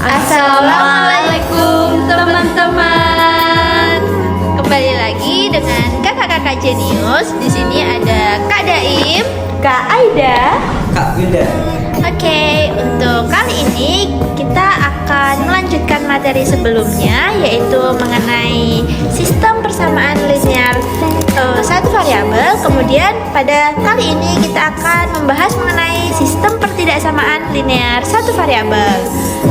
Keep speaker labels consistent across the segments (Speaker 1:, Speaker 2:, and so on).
Speaker 1: Assalamualaikum teman-teman. Kembali lagi dengan kakak-kakak jenius. Di sini ada Kak Daim, Kak Aida,
Speaker 2: Kak Winda.
Speaker 1: Oke, untuk kali ini kita akan melanjutkan materi sebelumnya, yaitu mengenai sistem persamaan linear satu variabel. Kemudian pada kali ini kita akan membahas mengenai sistem pertidaksamaan linear satu variabel.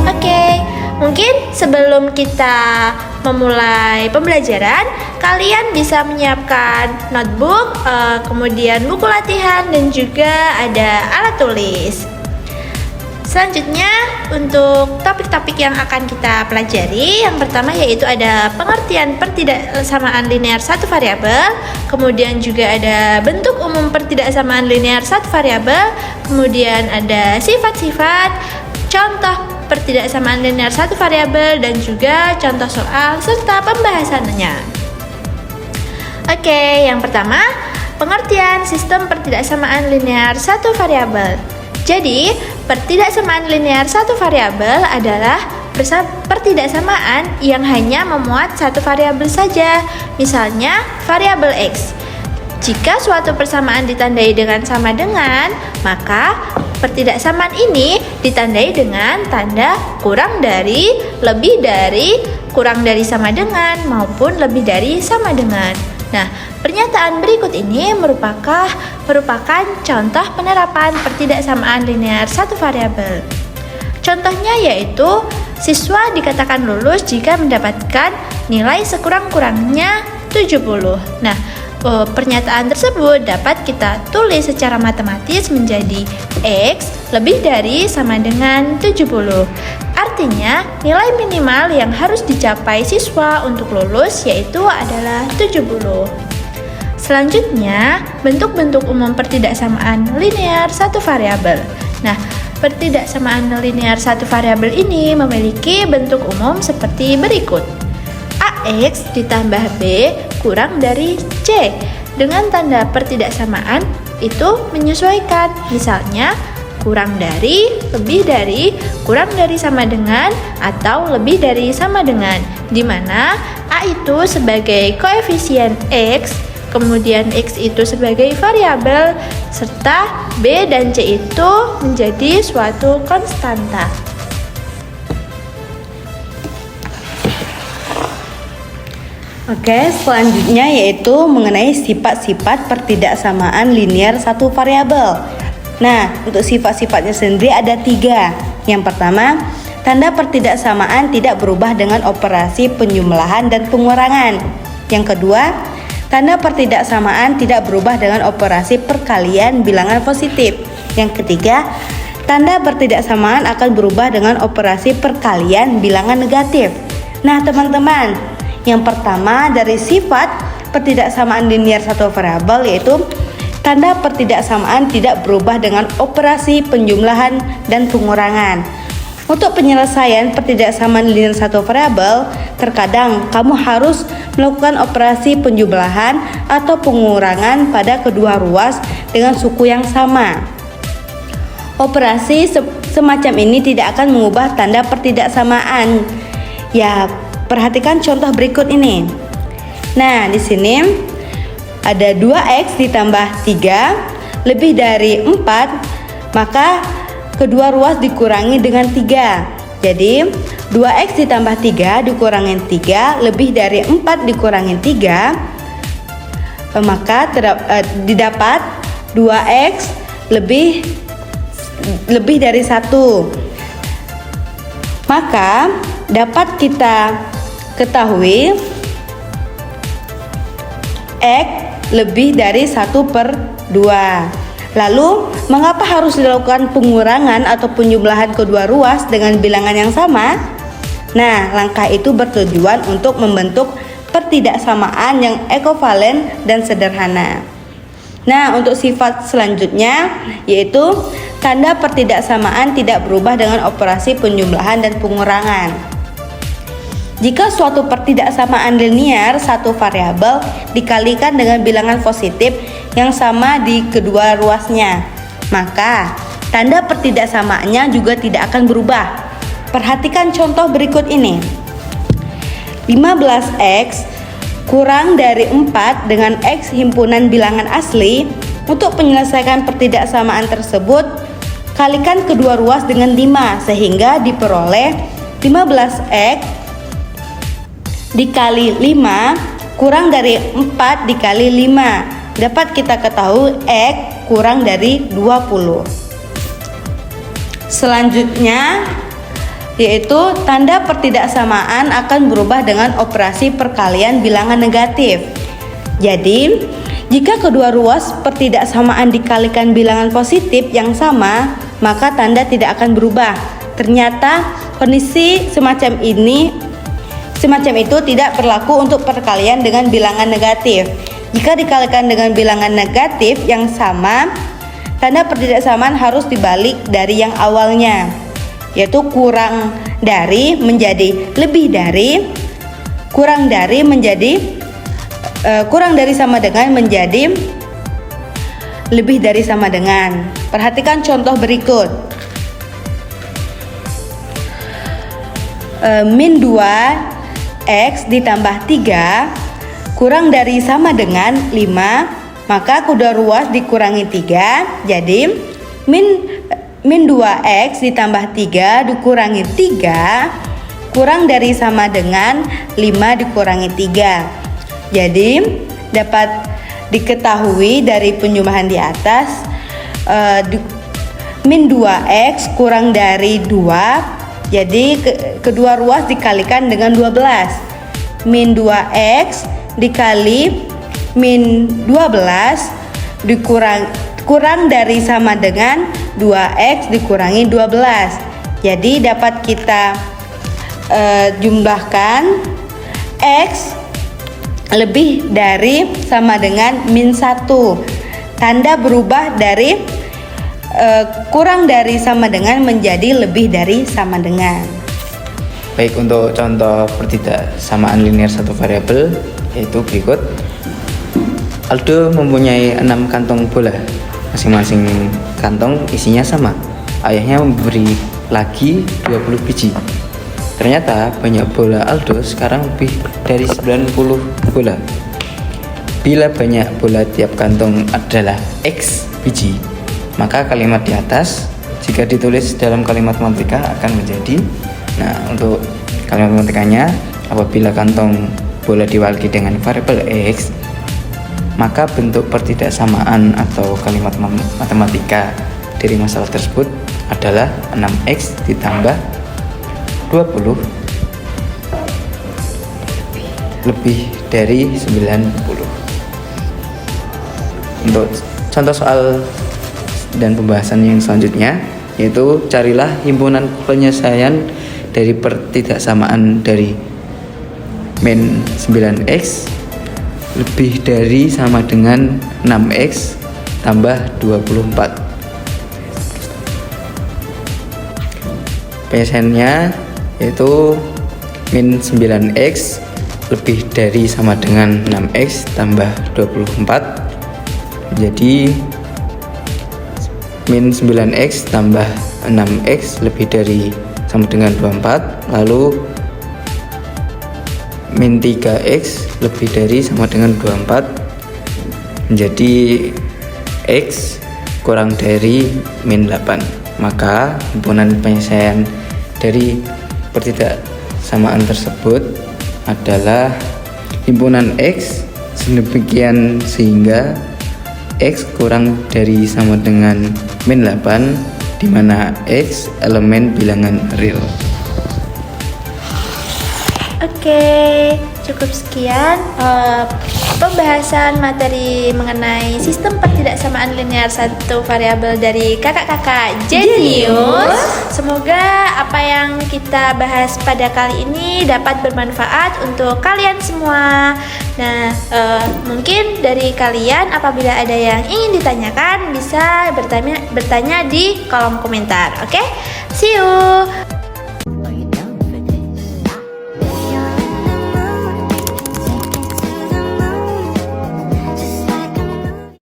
Speaker 1: Oke, mungkin sebelum kita memulai pembelajaran, kalian bisa menyiapkan notebook, kemudian buku latihan, dan juga ada alat tulis. Selanjutnya, untuk topik-topik yang akan kita pelajari, yang pertama yaitu ada pengertian pertidaksamaan linear satu variabel, kemudian juga ada bentuk umum pertidaksamaan linear satu variabel, kemudian ada sifat-sifat, contoh pertidaksamaan linear satu variabel, dan juga contoh soal serta pembahasannya. Oke, yang pertama, pengertian sistem pertidaksamaan linear satu variabel. Jadi, pertidaksamaan linear satu variabel adalah pertidaksamaan yang hanya memuat satu variabel saja. Misalnya, variabel X. Jika suatu persamaan ditandai dengan sama dengan, maka pertidaksamaan ini ditandai dengan tanda kurang dari, lebih dari, kurang dari sama dengan, maupun lebih dari sama dengan. Nah, pernyataan berikut ini merupakan contoh penerapan pertidaksamaan linear satu variabel. Contohnya yaitu siswa dikatakan lulus jika mendapatkan nilai sekurang-kurangnya 70. Nah, pernyataan tersebut dapat kita tulis secara matematis menjadi X lebih dari sama dengan 70. Artinya, nilai minimal yang harus dicapai siswa untuk lulus yaitu adalah 70. Selanjutnya, bentuk-bentuk umum pertidaksamaan linear satu variabel. Nah, pertidaksamaan linear satu variabel ini memiliki bentuk umum seperti berikut. AX ditambah B kurang dari C. Dengan tanda pertidaksamaan itu menyesuaikan. Misalnya, kurang dari, lebih dari, kurang dari sama dengan, atau lebih dari sama dengan, di mana A itu sebagai koefisien X, kemudian X itu sebagai variabel, serta B dan C itu menjadi suatu konstanta.
Speaker 3: Oke, selanjutnya yaitu mengenai sifat-sifat pertidaksamaan linear satu variabel. Nah, untuk sifat-sifatnya sendiri ada 3. Yang pertama, tanda pertidaksamaan tidak berubah dengan operasi penjumlahan dan pengurangan. Yang kedua, tanda pertidaksamaan tidak berubah dengan operasi perkalian bilangan positif. Yang ketiga, tanda pertidaksamaan akan berubah dengan operasi perkalian bilangan negatif. Nah, teman-teman, yang pertama dari sifat pertidaksamaan linear satu variabel yaitu tanda pertidaksamaan tidak berubah dengan operasi penjumlahan dan pengurangan. Untuk penyelesaian pertidaksamaan linear satu variabel, terkadang kamu harus melakukan operasi penjumlahan atau pengurangan pada kedua ruas dengan suku yang sama. Operasi semacam ini tidak akan mengubah tanda pertidaksamaan. Ya, perhatikan contoh berikut ini. Nah, di sini ada 2x ditambah 3 lebih dari 4, maka kedua ruas dikurangi dengan 3. Jadi 2x ditambah 3 dikurangi 3 lebih dari 4 dikurangi 3, maka didapat 2x lebih dari 1. Maka dapat kita ketahui X lebih dari 1/2. Lalu, mengapa harus dilakukan pengurangan atau penjumlahan kedua ruas dengan bilangan yang sama? Nah, langkah itu bertujuan untuk membentuk pertidaksamaan yang ekovalen dan sederhana. Nah, untuk sifat selanjutnya yaitu tanda pertidaksamaan tidak berubah dengan operasi penjumlahan dan pengurangan. Jika suatu pertidaksamaan linear satu variabel dikalikan dengan bilangan positif yang sama di kedua ruasnya, maka tanda pertidaksamaannya juga tidak akan berubah. Perhatikan contoh berikut ini. 15x kurang dari 4 dengan x himpunan bilangan asli. Untuk menyelesaikan pertidaksamaan tersebut, kalikan kedua ruas dengan 5 sehingga diperoleh 15x dikali 5 kurang dari 4 dikali 5. Dapat kita ketahui x kurang dari 20. Selanjutnya yaitu tanda pertidaksamaan akan berubah dengan operasi perkalian bilangan negatif. Jadi, jika kedua ruas pertidaksamaan dikalikan bilangan positif yang sama, maka tanda tidak akan berubah. Ternyata kondisi semacam itu tidak berlaku untuk perkalian dengan bilangan negatif. Jika dikalikan dengan bilangan negatif yang sama, tanda pertidaksamaan harus dibalik dari yang awalnya, yaitu kurang dari menjadi lebih dari, kurang dari menjadi kurang dari sama dengan menjadi lebih dari sama dengan. Perhatikan contoh berikut. Min 2x ditambah 3 kurang dari sama dengan 5, maka kedua ruas dikurangi 3, jadi min 2x ditambah 3 dikurangi 3 kurang dari sama dengan 5 dikurangi 3. Jadi dapat diketahui dari penjumlahan di atas, min 2x kurang dari 2, jadi kedua ruas dikalikan dengan 12. Min 2x dikali min 12 kurang dari sama dengan 2x dikurangi 12. Jadi dapat kita jumlahkan x lebih dari sama dengan min 1. Tanda berubah dari kurang dari sama dengan menjadi lebih dari sama dengan.
Speaker 2: Baik, untuk contoh pertidaksamaan linear satu variabel yaitu berikut. Aldo mempunyai 6 kantong bola. Masing-masing kantong isinya sama. Ayahnya memberi lagi 20 biji. Ternyata banyak bola Aldo sekarang lebih dari 90 bola. Bila banyak bola tiap kantong adalah X biji, maka kalimat di atas jika ditulis dalam kalimat matematika akan menjadi. Nah, untuk kalimat matematikanya, apabila kantong bola diwakili dengan variabel X, maka bentuk pertidaksamaan atau kalimat matematika dari masalah tersebut adalah 6X ditambah 20 lebih dari 90. Untuk contoh soal dan pembahasan yang selanjutnya, yaitu carilah himpunan penyelesaian dari pertidaksamaan dari min 9x lebih dari sama dengan 6x tambah 24. Penyelesaiannya yaitu min 9x lebih dari sama dengan 6x tambah 24. Jadi min 9x tambah 6x lebih dari sama dengan 24. Lalu min 3x lebih dari sama dengan 24 menjadi x kurang dari min 8. Maka himpunan penyelesaian dari pertidaksamaan tersebut adalah himpunan x sedemikian sehingga x kurang dari sama dengan min 8, di mana x elemen bilangan real.
Speaker 1: Oke, cukup sekian pembahasan materi mengenai sistem pertidaksamaan linear satu variabel dari kakak-kakak Genius. Semoga apa yang kita bahas pada kali ini dapat bermanfaat untuk kalian semua. Nah, mungkin dari kalian apabila ada yang ingin ditanyakan bisa bertanya di kolom komentar. Oke, see you.